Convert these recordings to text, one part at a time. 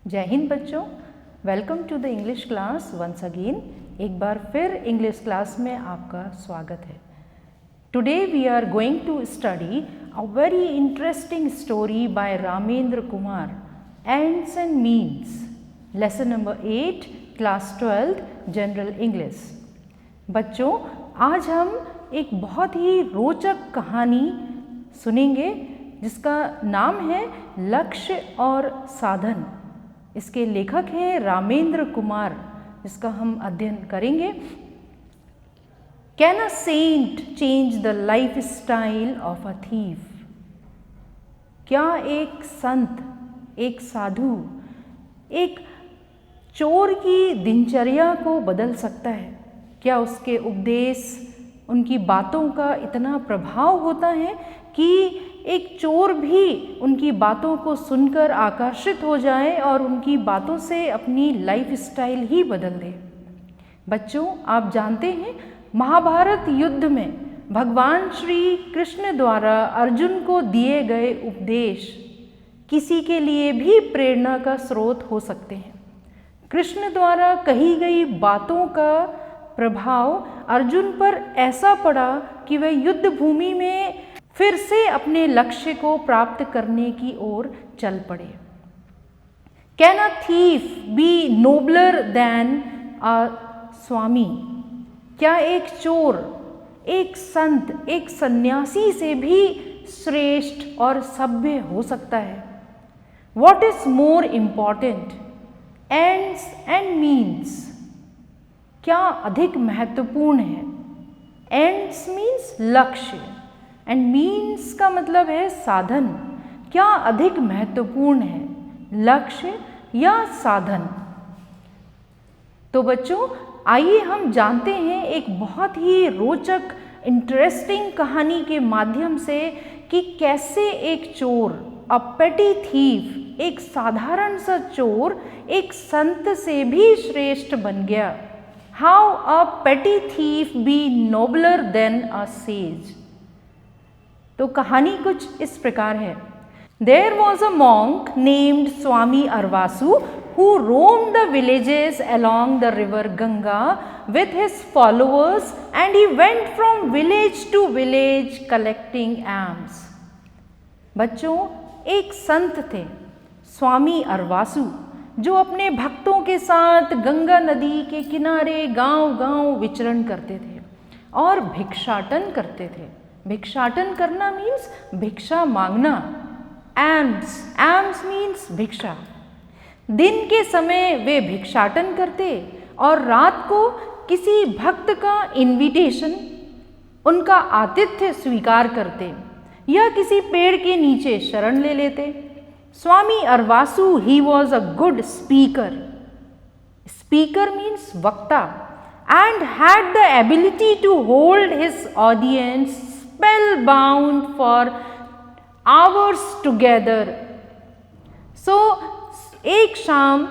जय हिंद बच्चों, welcome to the English class once again. एक बार फिर इंग्लिश क्लास में आपका स्वागत है। Today we are going to study a very interesting story by Ramendra Kumar, ends and means, lesson number 8, class 12, general English. बच्चों, आज हम एक बहुत ही रोचक कहानी सुनेंगे जिसका नाम है लक्ष्य और साधन। इसके लेखक हैं रामेंद्र कुमार, जिसका हम अध्ययन करेंगे। Can a saint change the life style of a thief? क्या एक संत, एक साधु, एक चोर की दिनचर्या को बदल सकता है? क्या उसके उपदेश, उनकी बातों का इतना प्रभाव होता है कि एक चोर भी उनकी बातों को सुनकर आकर्षित हो जाए और उनकी बातों से अपनी लाइफ स्टाइल ही बदल दे? बच्चों, आप जानते हैं महाभारत युद्ध में भगवान श्री कृष्ण द्वारा अर्जुन को दिए गए उपदेश किसी के लिए भी प्रेरणा का स्रोत हो सकते हैं। कृष्ण द्वारा कही गई बातों का प्रभाव अर्जुन पर ऐसा पड़ा कि वह युद्ध भूमि में फिर से अपने लक्ष्य को प्राप्त करने की ओर चल पड़े। Can a thief be nobler than a swami? क्या एक चोर, एक संत, एक सन्यासी से भी श्रेष्ठ और सभ्य हो सकता है? What is more important, ends and means? क्या अधिक महत्वपूर्ण है? एंड्स मीन्स लक्ष्य एंड मीन्स का मतलब है साधन। क्या अधिक महत्वपूर्ण है, लक्ष्य या साधन? तो बच्चों, आइए हम जानते हैं एक बहुत ही रोचक इंटरेस्टिंग कहानी के माध्यम से कि कैसे एक चोर, अ पेटी थीफ, एक साधारण सा चोर एक संत से भी श्रेष्ठ बन गया। How a petty thief be nobler than a sage? तो कहानी कुछ इस प्रकार है। There was a monk named Swami Arvasu who roamed the villages along the river Ganga with his followers, and he went from village to village collecting alms. बच्चों, एक संत थे स्वामी अरवासु, जो अपने भक्तों के साथ गंगा नदी के किनारे गांव-गांव विचरण करते थे और भिक्षाटन करते थे। भिक्षाटन करना मीन्स भिक्षा मांगना। एम्स मीन्स भिक्षा। दिन के समय वे भिक्षाटन करते और रात को किसी भक्त का इनविटेशन, उनका आतिथ्य स्वीकार करते या किसी पेड़ के नीचे शरण ले लेते। Swami Arvasu, he was a good speaker. Speaker means वक्ता, and had the ability to hold his audience spellbound for hours together. So, एक शाम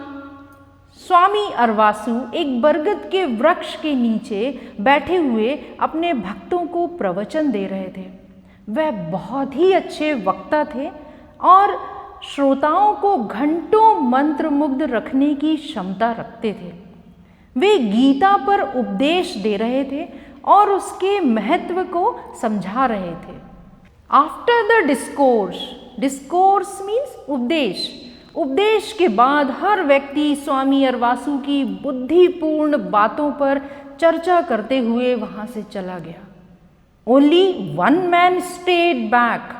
स्वामी अरवासु एक बरगद के वृक्ष के नीचे बैठे हुए अपने भक्तों को प्रवचन दे रहे थे। वह बहुत ही अच्छे वक्ता थे और श्रोताओं को घंटों मंत्रमुग्ध रखने की क्षमता रखते थे। वे गीता पर उपदेश दे रहे थे और उसके महत्व को समझा रहे थे। आफ्टर द डिस्कोर्स मीन्स उपदेश। उपदेश के बाद हर व्यक्ति स्वामी अरवासु की बुद्धिपूर्ण बातों पर चर्चा करते हुए वहां से चला गया। Only one man stayed back.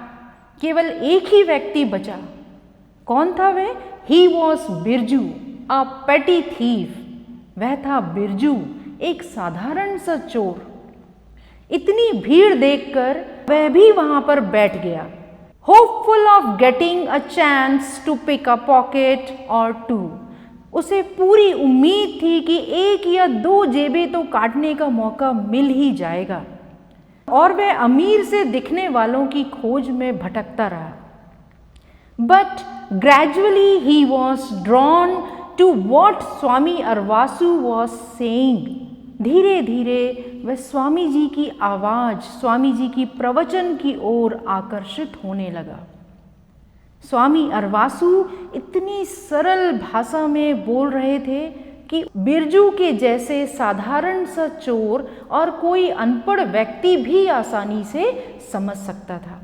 केवल एक ही व्यक्ति बचा। कौन था वह? He was Birju, a petty thief. वह था बिरजू, एक साधारण सा चोर। इतनी भीड़ देखकर वह भी वहां पर बैठ गया, hopeful of getting a chance to pick a pocket or two. उसे पूरी उम्मीद थी कि एक या दो जेबें तो काटने का मौका मिल ही जाएगा, और वह अमीर से दिखने वालों की खोज में भटकता रहा। But gradually he was drawn to what Swami Arvasu was saying. धीरे धीरे वह स्वामी जी की आवाज, स्वामी जी की प्रवचन की ओर आकर्षित होने लगा। स्वामी अरवासु इतनी सरल भाषा में बोल रहे थे कि बिरजू के जैसे साधारण सा चोर और कोई अनपढ़ व्यक्ति भी आसानी से समझ सकता था।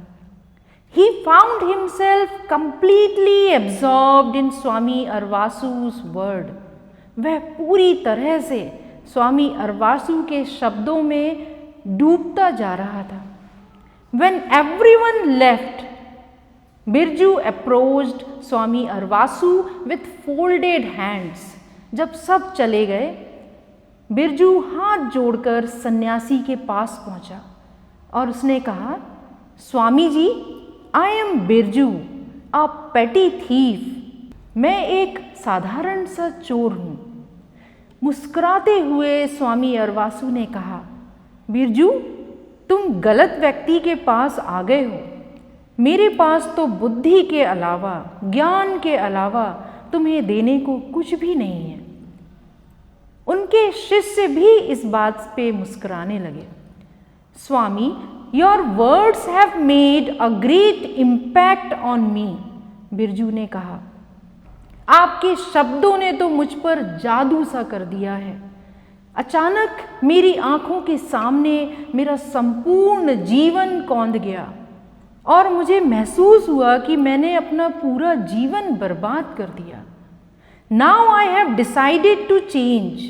He found himself completely absorbed in Swami अरवासु's word. वह पूरी तरह से स्वामी अरवासु के शब्दों में डूबता जा रहा था। When everyone left, Birju approached Swami अरवासु with folded hands. जब सब चले गए, बिरजू हाथ जोड़कर सन्यासी के पास पहुंचा और उसने कहा, Swami ji, I am Birju, a petty thief. मैं एक साधारण सा चोर हूँ। मुस्कुराते हुए स्वामी अरवासु ने कहा, बिरजू, तुम गलत व्यक्ति के पास आ गए हो। मेरे पास तो बुद्धि के अलावा, ज्ञान के अलावा तुम्हें देने को कुछ भी नहीं है। उनके शिष्य भी इस बात पे मुस्कुराने लगे। Swami, your words have made a great impact on me, Birju ने कहा। आपके शब्दों ने तो मुझ पर जादू सा कर दिया है। अचानक मेरी आंखों के सामने मेरा संपूर्ण जीवन कौंध गया और मुझे महसूस हुआ कि मैंने अपना पूरा जीवन बर्बाद कर दिया। Now I have decided to change.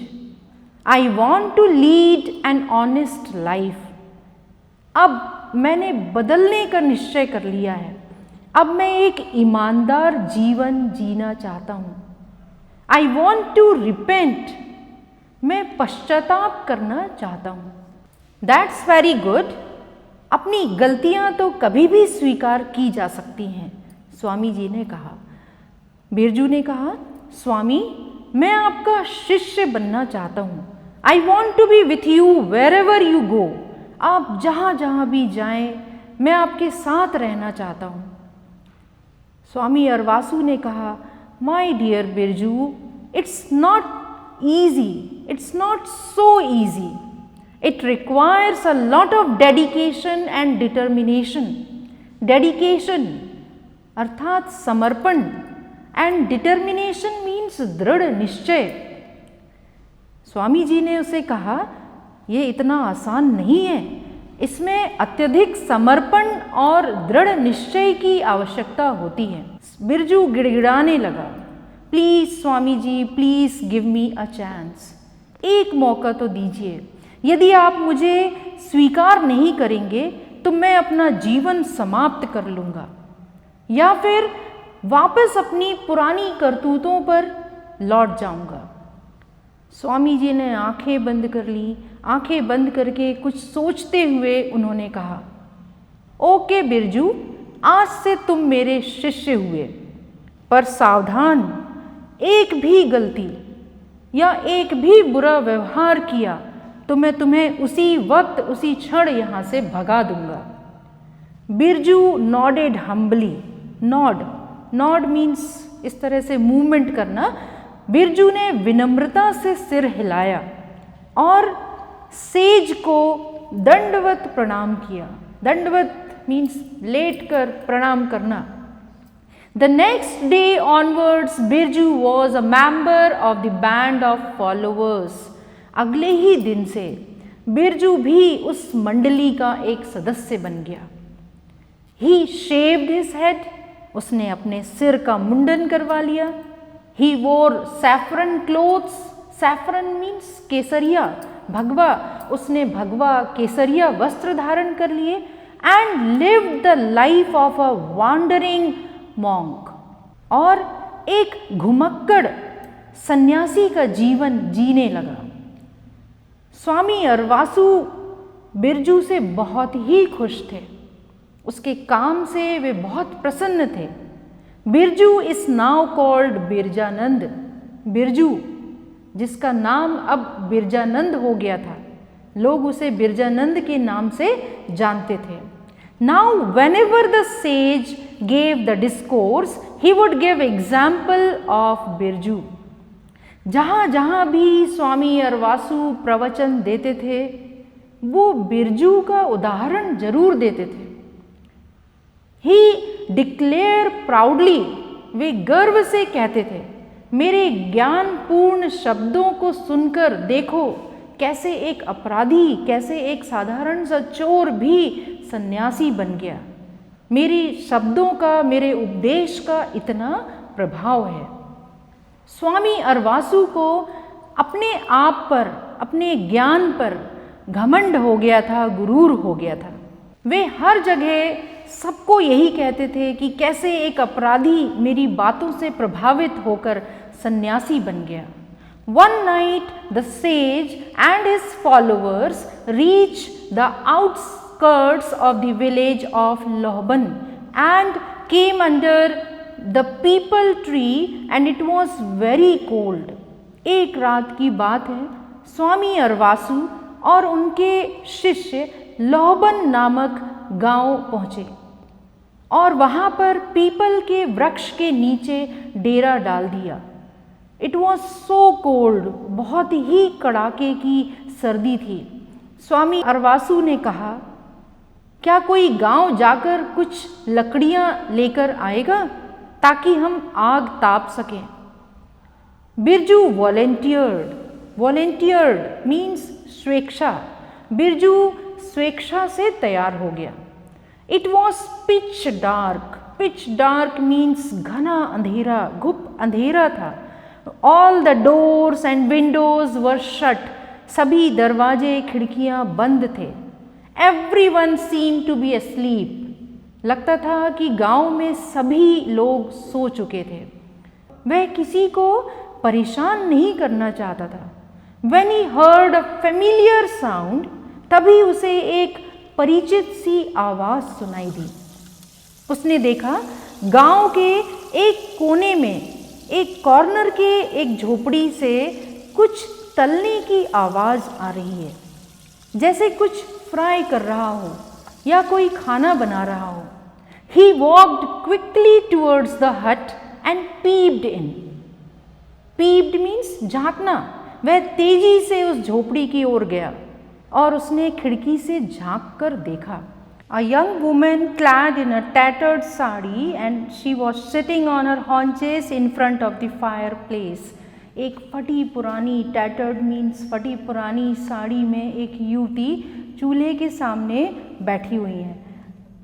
I want to lead an honest life. अब मैंने बदलने का निश्चय कर लिया है। अब मैं एक ईमानदार जीवन जीना चाहता हूँ। I want to repent. मैं पश्चाताप करना चाहता हूँ। That's very good. अपनी गलतियाँ तो कभी भी स्वीकार की जा सकती हैं, स्वामी जी ने कहा। बिरजू ने कहा, स्वामी, मैं आपका शिष्य बनना चाहता हूँ। I want to be with you wherever you go. आप जहाँ जहाँ भी जाएं, मैं आपके साथ रहना चाहता हूँ। स्वामी अरवासु ने कहा, My dear Birju, it's not easy. It's not so easy. It requires a lot of dedication and determination. Dedication अर्थात समर्पण and determination means दृढ़ निश्चय। स्वामी जी ने उसे कहा, ये इतना आसान नहीं है। इसमें अत्यधिक समर्पण और दृढ़ निश्चय की आवश्यकता होती है। बिरजू गिड़गिड़ाने लगा, please Swami ji, please give me a chance. एक मौका तो दीजिए। यदि आप मुझे स्वीकार नहीं करेंगे तो मैं अपना जीवन समाप्त कर लूँगा या फिर वापस अपनी पुरानी करतूतों पर लौट जाऊँगा। स्वामी जी ने आंखें बंद कर ली। आंखें बंद करके कुछ सोचते हुए उन्होंने कहा, ओके बिरजू, आज से तुम मेरे शिष्य हुए, पर सावधान, एक भी गलती या एक भी बुरा व्यवहार किया तो मैं तुम्हें उसी वक्त, उसी क्षण यहाँ से भगा दूंगा। Birju nodded humbly. Nod means इस तरह से मूवमेंट करना। बिरजू ने विनम्रता से सिर हिलाया और सेज को दंडवत प्रणाम किया। दंडवत मीन्स लेट कर प्रणाम करना। The next day onwards, Birju was a member of the band of followers. अगले ही दिन से बिरजू भी उस मंडली का एक सदस्य बन गया। He shaved his head. उसने अपने सिर का मुंडन करवा लिया। He wore saffron clothes. Saffron means केसरिया, भगवा। उसने भगवा केसरिया वस्त्र धारण कर लिए। And lived the life of a wandering monk. और एक घुमक्कड़ सन्यासी का जीवन जीने लगा। स्वामी अरवासु बिरजू से बहुत ही खुश थे। उसके काम से वे बहुत प्रसन्न थे। Birju is now called Birjanand. Birju जिसका नाम अब बिरजानंद हो गया था, लोग उसे बिरजानंद के नाम से जानते थे। Now whenever the sage gave the discourse, he would give example of Birju. जहाँ जहाँ भी स्वामी अरवासु प्रवचन देते थे, वो बिरजू का उदाहरण जरूर देते थे। He declared प्राउडली, वे गर्व से कहते थे, मेरे ज्ञानपूर्ण शब्दों को सुनकर देखो कैसे एक अपराधी, कैसे एक साधारण सा चोर भी सन्यासी बन गया। मेरी शब्दों का, मेरे उपदेश का इतना प्रभाव है। स्वामी अरवासु को अपने आप पर, अपने ज्ञान पर घमंड हो गया था, गुरूर हो गया था। वे हर जगह सबको यही कहते थे कि कैसे एक अपराधी मेरी बातों से प्रभावित होकर सन्यासी बन गया। One night the sage and his followers reached the outskirts of the village of Lohban and came under the peepal tree and it was very cold. एक रात की बात है, स्वामी अरवासु और उनके शिष्य लोहबन नामक गांव पहुँचे और वहाँ पर पीपल के वृक्ष के नीचे डेरा डाल दिया। इट वॉज सो कोल्ड, बहुत ही कड़ाके की सर्दी थी। स्वामी अरवासु ने कहा, क्या कोई गांव जाकर कुछ लकड़ियां लेकर आएगा ताकि हम आग ताप सकें। बिरजू वॉलेंटियर्ड मीन्स स्वेच्छा। बिरजू स्वेच्छा से तैयार हो गया। It was pitch dark means घना अंधेरा, गुप अंधेरा था। All the doors and windows were shut, सभी दरवाजे खिड़कियां बंद थे। Everyone seem to be asleep, लगता था कि गांव में सभी लोग सो चुके थे। वह किसी को परेशान नहीं करना चाहता था। When he heard a familiar sound, तभी उसे एक परिचित सी आवाज़ सुनाई दी। उसने देखा गांव के एक कोने में, एक कॉर्नर के एक झोपड़ी से कुछ तलने की आवाज़ आ रही है, जैसे कुछ फ्राई कर रहा हो या कोई खाना बना रहा हो। He walked quickly towards the hut and peeped in. Peeped means झांकना। वह तेजी से उस झोपड़ी की ओर गया और उसने खिड़की से झांक कर देखा। A young woman clad in a tattered sari and she was sitting on her haunches in front of the fireplace. एक फटी पुरानी, tattered means फटी पुरानी साड़ी में एक युवती चूल्हे के सामने बैठी हुई है।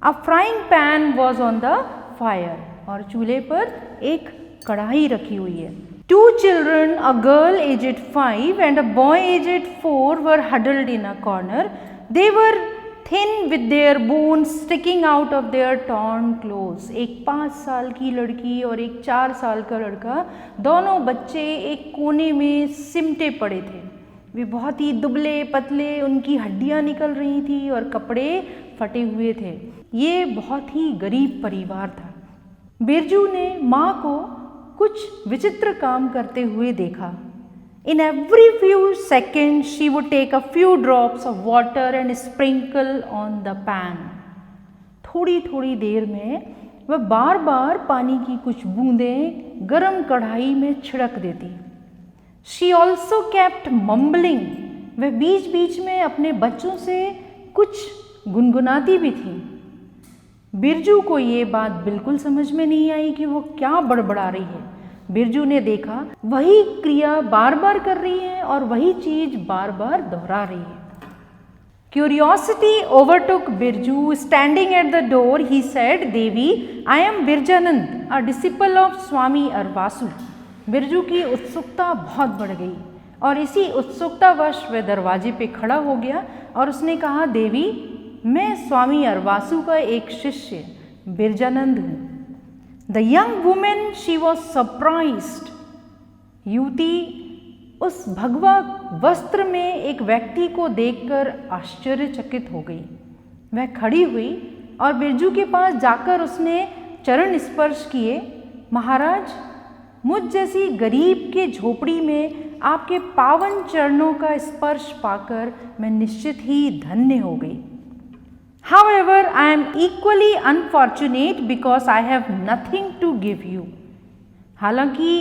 A frying pan was on the fire, और चूल्हे पर एक कढ़ाई रखी हुई है। Two children, a girl aged 5 and a boy aged 4 were huddled in a corner. They were thin with their bones sticking out of their torn clothes. एक 5 साल की लड़की और एक 4 साल का लड़का, दोनों बच्चे एक कोने में सिमटे पड़े थे। वे बहुत ही दुबले पतले, उनकी हड्डियां निकल रही थी और कपड़े फटे हुए थे। ये बहुत ही गरीब परिवार था। बिरजू ने माँ को कुछ विचित्र काम करते हुए देखा। In every few seconds she would take a few drops of water and sprinkle on the pan. थोड़ी थोड़ी देर में वह बार बार पानी की कुछ बूंदें गरम कढ़ाई में छिड़क देती। She also kept mumbling. वह बीच बीच में अपने बच्चों से कुछ गुनगुनाती भी थी। बिरजू को ये बात बिल्कुल समझ में नहीं आई कि वो क्या बड़बड़ा रही है। बिरजू ने देखा वही क्रिया बार बार कर रही है और वही चीज बार बार दोहरा रही है। Curiosity overtook Birju. Standing at the door, he said, "Devi, I am Birjanand, a disciple of Swami Arvasu." Birju की उत्सुकता बहुत बढ़ गई और इसी उत्सुकतावश वह दरवाजे पे खड़ा हो गया और उसने कहा, देवी, मैं स्वामी अरवासु का एक शिष्य बिरजानंद हूँ। The young women she was surprised. युवती उस भगवा वस्त्र में एक व्यक्ति को देखकर आश्चर्यचकित हो गई। वह खड़ी हुई और बिरजू के पास जाकर उसने चरण स्पर्श किए। महाराज, मुझ जैसी गरीब के झोपड़ी में आपके पावन चरणों का स्पर्श पाकर मैं निश्चित ही धन्य हो गई। However, I am equally unfortunate because I have nothing to give you. हालांकि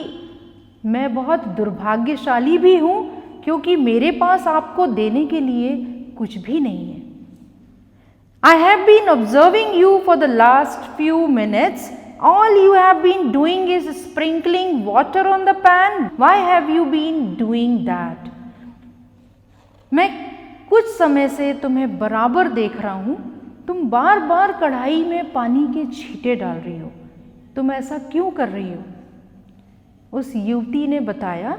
मैं बहुत दुर्भाग्यशाली भी हूँ क्योंकि मेरे पास आपको देने के लिए कुछ भी नहीं है। I have been observing you for the last few minutes all you have been doing is sprinkling water on the pan. Why have you been doing that? मैं कुछ समय से तुम्हें बराबर देख रहा हूँ, तुम बार बार कढ़ाई में पानी के छींटे डाल रही हो, तुम ऐसा क्यों कर रही हो? उस युवती ने बताया,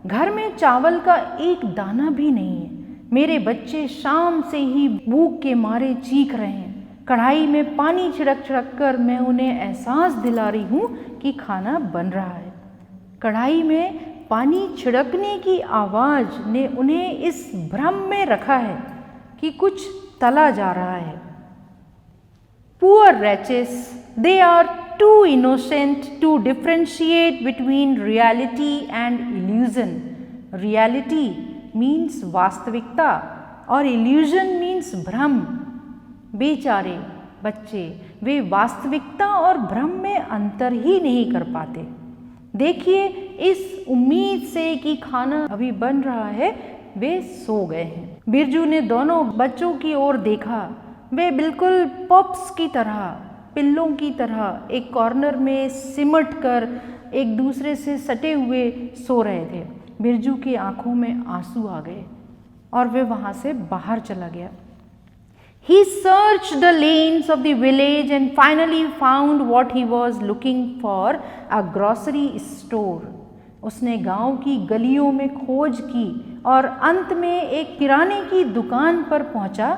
घर में चावल का एक दाना भी नहीं है, मेरे बच्चे शाम से ही भूख के मारे चीख रहे हैं, कढ़ाई में पानी छिड़क छिड़क कर मैं उन्हें एहसास दिला रही हूँ कि खाना बन रहा है। कढ़ाई में पानी छिड़कने की आवाज़ ने उन्हें इस भ्रम में रखा है कि कुछ तला जा रहा है। Poor wretches, they are too innocent to differentiate between reality and illusion. Reality means वास्तविकता और illusion means भ्रम। बेचारे बच्चे, वे वास्तविकता और भ्रम में अंतर ही नहीं कर पाते। देखिए, इस उम्मीद से कि खाना अभी बन रहा है, वे सो गए हैं। बिरजू ने दोनों बच्चों की ओर देखा। वे बिल्कुल पप्स की तरह, पिल्लों की तरह एक कॉर्नर में सिमट कर एक दूसरे से सटे हुए सो रहे थे। बिरजू की आंखों में आंसू आ गए और वे वहाँ से बाहर चला गया। He searched the lanes of the village and finally found what he was looking for, a grocery store. उसने गांव की गलियों में खोज की और अंत में एक किराने की दुकान पर पहुंचा।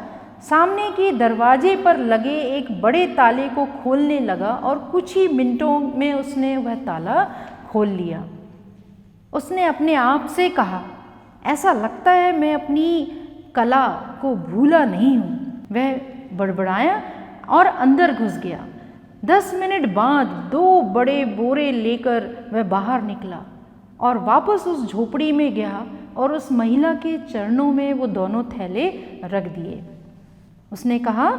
सामने के दरवाजे पर लगे एक बड़े ताले को खोलने लगा और कुछ ही मिनटों में उसने वह ताला खोल लिया। उसने अपने आप से कहा, ऐसा लगता है मैं अपनी कला को भूला नहीं हूँ। वह बड़बड़ाया और अंदर घुस गया। 10 मिनट बाद 2 बड़े बोरे लेकर वह बाहर निकला और वापस उस झोपड़ी में गया और उस महिला के चरणों में वो दोनों थैले रख दिए। उसने कहा,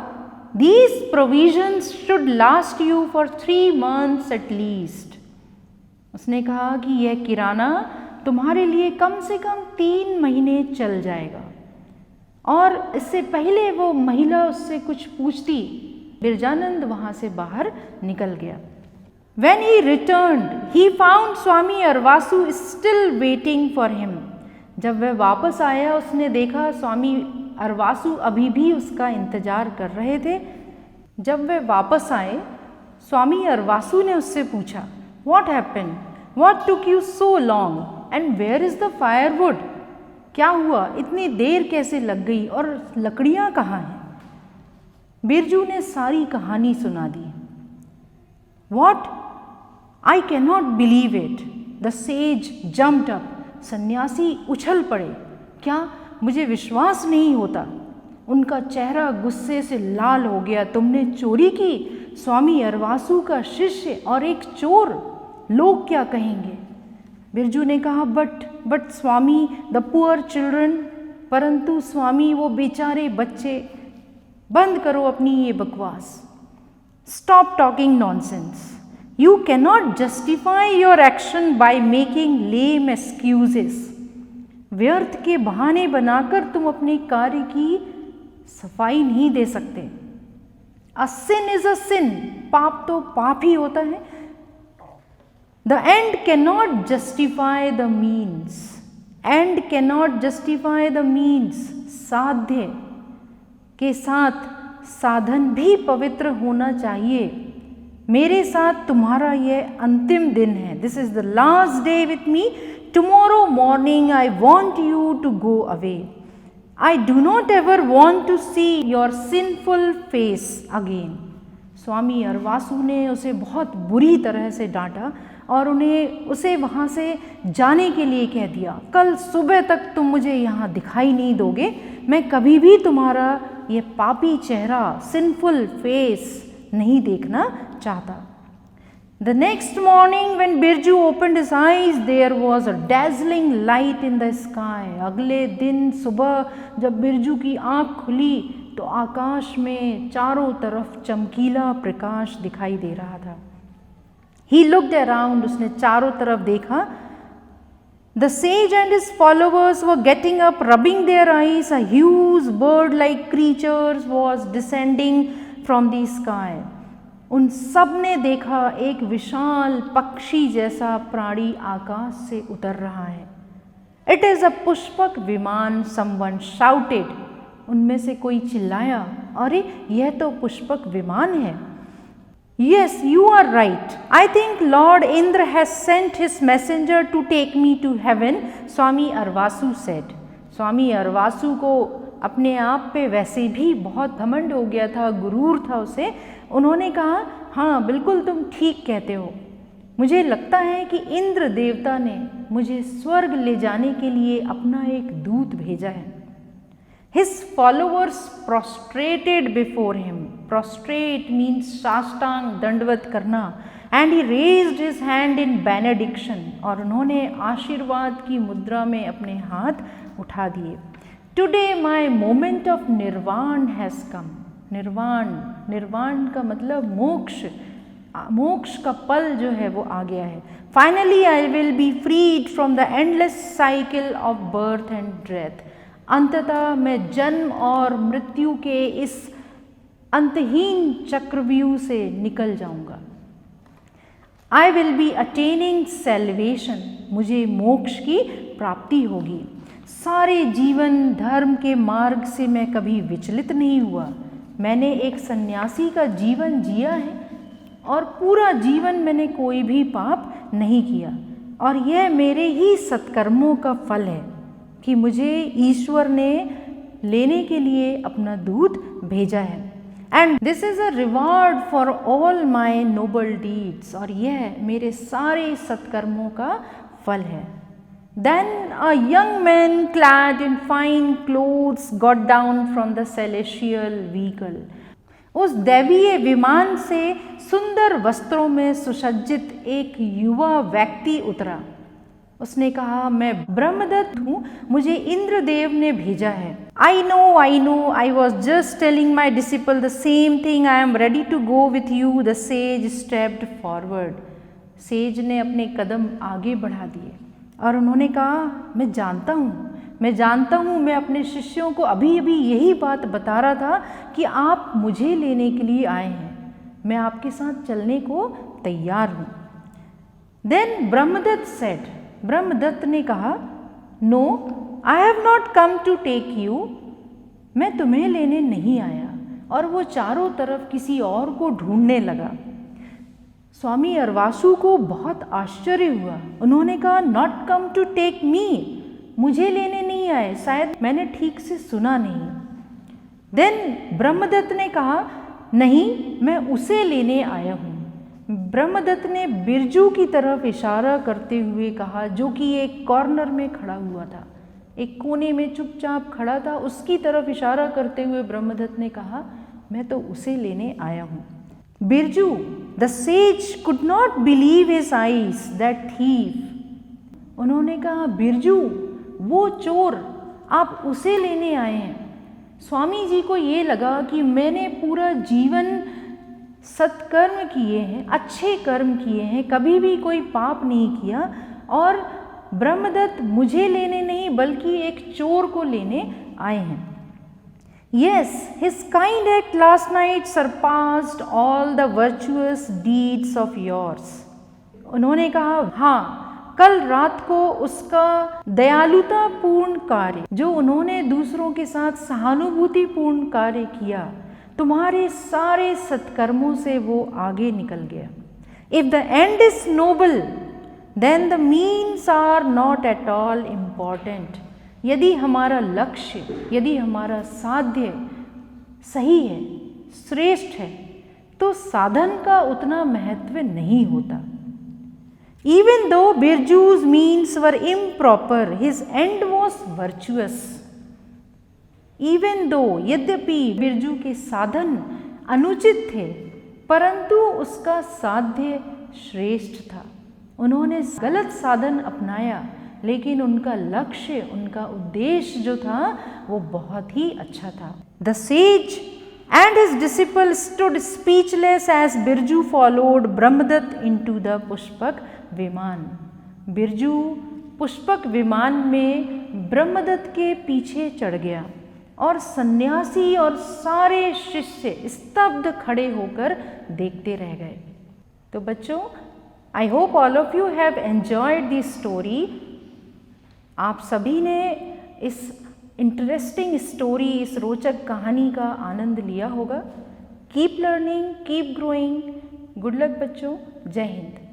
These provisions should last you for 3 months at least. उसने कहा कि यह किराना तुम्हारे लिए कम से कम 3 महीने चल जाएगा। और इससे पहले वो महिला उससे कुछ पूछती, बिरजानंद वहाँ से बाहर निकल गया। When he returned, he found Swami अरवासु still waiting for him. जब वह वापस आया, उसने देखा स्वामी अरवासु अभी भी उसका इंतजार कर रहे थे। जब वह वापस आए, स्वामी अरवासु ने उससे पूछा, What happened? What took you so long? And where is the firewood? क्या हुआ, इतनी देर कैसे लग गई और लकड़ियाँ कहाँ हैं? बिरजू ने सारी कहानी सुना दी। What? I cannot believe it. The sage jumped up. सन्यासी उछल पड़े। क्या मुझे विश्वास नहीं होता। उनका चेहरा गुस्से से लाल हो गया। तुमने चोरी की? स्वामी अरवासु का शिष्य और एक चोर, लोग क्या कहेंगे? बिरजू ने कहा, but Swami, the poor children, परंतु स्वामी वो बेचारे बच्चे। बंद करो अपनी ये बकवास। Stop talking nonsense. You cannot justify your action by making lame excuses. व्यर्थ के बहाने बनाकर तुम अपने कार्य की सफाई नहीं दे सकते। अ सिन इज अ सिन, पाप तो पाप ही होता है। The end cannot justify the means. End cannot justify the means. साध्य के साथ साधन भी पवित्र होना चाहिए। मेरे साथ तुम्हारा यह अंतिम दिन है। This is the last day with me. Tomorrow morning I want you to go away. I do not ever want to see your sinful face again. स्वामी अरवासु ने उसे बहुत बुरी तरह से डांटा और उसे वहाँ से जाने के लिए कह दिया। कल सुबह तक तुम मुझे यहाँ दिखाई नहीं दोगे। मैं कभी भी तुम्हारा ये पापी चेहरा, सिंफुल फेस नहीं देखना चाहता। The next morning when Birju opened his eyes, there was a dazzling light in the sky. अगले दिन सुबह जब बिरजू की आँख खुली तो आकाश में चारों तरफ चमकीला प्रकाश दिखाई दे रहा था। He looked around, उसने चारों तरफ देखा। The sage and his followers were getting up, rubbing their eyes. A huge bird-like creature was descending from the sky. उन सब ने देखा एक विशाल पक्षी जैसा प्राणी आकाश से उतर रहा है। इट इज़ अ पुष्पक विमान, समवन शाउटेड। उनमें से कोई चिल्लाया, अरे यह तो पुष्पक विमान है। Yes, you are right. I think lord Indra has sent his messenger to take me to heaven, Swami Arvasu said. Swami Arvasu को अपने आप पे वैसे भी बहुत घमंड हो गया था, गुरूर था उसे। उन्होंने कहा, हाँ बिल्कुल तुम ठीक कहते हो, मुझे लगता है कि इंद्र देवता ने मुझे स्वर्ग ले जाने के लिए अपना एक दूत भेजा है। His followers prostrated before him. Prostrate means साष्टांग दंडवत करना। And he raised his hand in benediction. और उन्होंने आशीर्वाद की मुद्रा में अपने हाथ उठा दिए। Today my moment of nirvan has come. निर्वाण का मतलब मोक्ष का पल जो है वो आ गया है। Finally I will be freed from the endless cycle of birth and death. अंततः मैं जन्म और मृत्यु के इस अंतहीन चक्रव्यूह से निकल जाऊंगा। I will be attaining salvation. मुझे मोक्ष की प्राप्ति होगी। सारे जीवन धर्म के मार्ग से मैं कभी विचलित नहीं हुआ। मैंने एक सन्यासी का जीवन जिया है और पूरा जीवन मैंने कोई भी पाप नहीं किया, और यह मेरे ही सत्कर्मों का फल है कि मुझे ईश्वर ने लेने के लिए अपना दूत भेजा है। And this is a reward for all my noble deeds. और यह मेरे सारे सत्कर्मों का फल है। Then a young man clad in fine clothes got down from the celestial vehicle. उस दैवीय विमान से सुंदर वस्त्रों में सुसज्जित एक युवा व्यक्ति उतरा। उसने कहा, मैं ब्रह्मदत्त हूँ, मुझे इंद्रदेव ने भेजा है। I know, I was just telling my disciple the same thing, I am ready to go with you. The sage stepped forward. Sage ने अपने कदम आगे बढ़ा दिए और उन्होंने कहा, मैं जानता हूँ, मैं अपने शिष्यों को अभी अभी यही बात बता रहा था कि आप मुझे लेने के लिए आए हैं, मैं आपके साथ चलने को तैयार हूँ। देन ब्रह्मदत्त सेड, ब्रह्मदत्त ने कहा, no I have not come to take you. मैं तुम्हें लेने नहीं आया। और वो चारों तरफ किसी और को ढूंढने लगा। स्वामी अरवासु को बहुत आश्चर्य हुआ। उन्होंने कहा, not come to take me, मुझे लेने नहीं आए, शायद मैंने ठीक से सुना नहीं। देन ब्रह्मदत्त ने कहा, नहीं मैं उसे लेने आया हूँ। ब्रह्मदत्त ने बिरजू की तरफ इशारा करते हुए कहा, जो कि एक कॉर्नर में खड़ा हुआ था, एक कोने में चुपचाप खड़ा था। उसकी तरफ इशारा करते हुए ब्रह्मदत्त ने कहा, मैं तो उसे लेने आया हूँ। Birju, the sage could not believe his eyes, that thief. उन्होंने कहा, बिरजू वो चोर, आप उसे लेने आए हैं। स्वामी जी को ये लगा कि मैंने पूरा जीवन सत्कर्म किए हैं, अच्छे कर्म किए हैं, कभी भी कोई पाप नहीं किया, और ब्रह्मदत्त मुझे लेने नहीं बल्कि एक चोर को लेने आए हैं। Yes, his kind act last night surpassed all the virtuous deeds of yours. उन्होंने कहा, हाँ कल रात को उसका दयालुतापूर्ण कार्य, जो उन्होंने दूसरों के साथ सहानुभूतिपूर्ण कार्य किया, तुम्हारे सारे सत्कर्मों से वो आगे निकल गया। If the end is noble, then the means are not at all important. यदि हमारा लक्ष्य, यदि हमारा साध्य सही है, श्रेष्ठ है, तो साधन का उतना महत्व नहीं होता। Even though Birju's means were improper, his end was virtuous. Even though, यद्यपि बिरजू के साधन अनुचित थे, परंतु उसका साध्य श्रेष्ठ था। उन्होंने गलत साधन अपनाया, लेकिन उनका लक्ष्य, उनका उद्देश्य जो था वो बहुत ही अच्छा था। The sage and his disciple stood speechless as Birju followed Brahmadatt into the Pushpak Viman. Birju Pushpak विमान में ब्रह्मदत्त के पीछे चढ़ गया। और सन्यासी और सारे शिष्य स्तब्ध खड़े होकर देखते रह गए। तो बच्चों, I hope all of you have enjoyed this story. आप सभी ने इस इंटरेस्टिंग स्टोरी, इस रोचक कहानी का आनंद लिया होगा। Keep learning, keep growing. Good luck बच्चों। जय हिंद।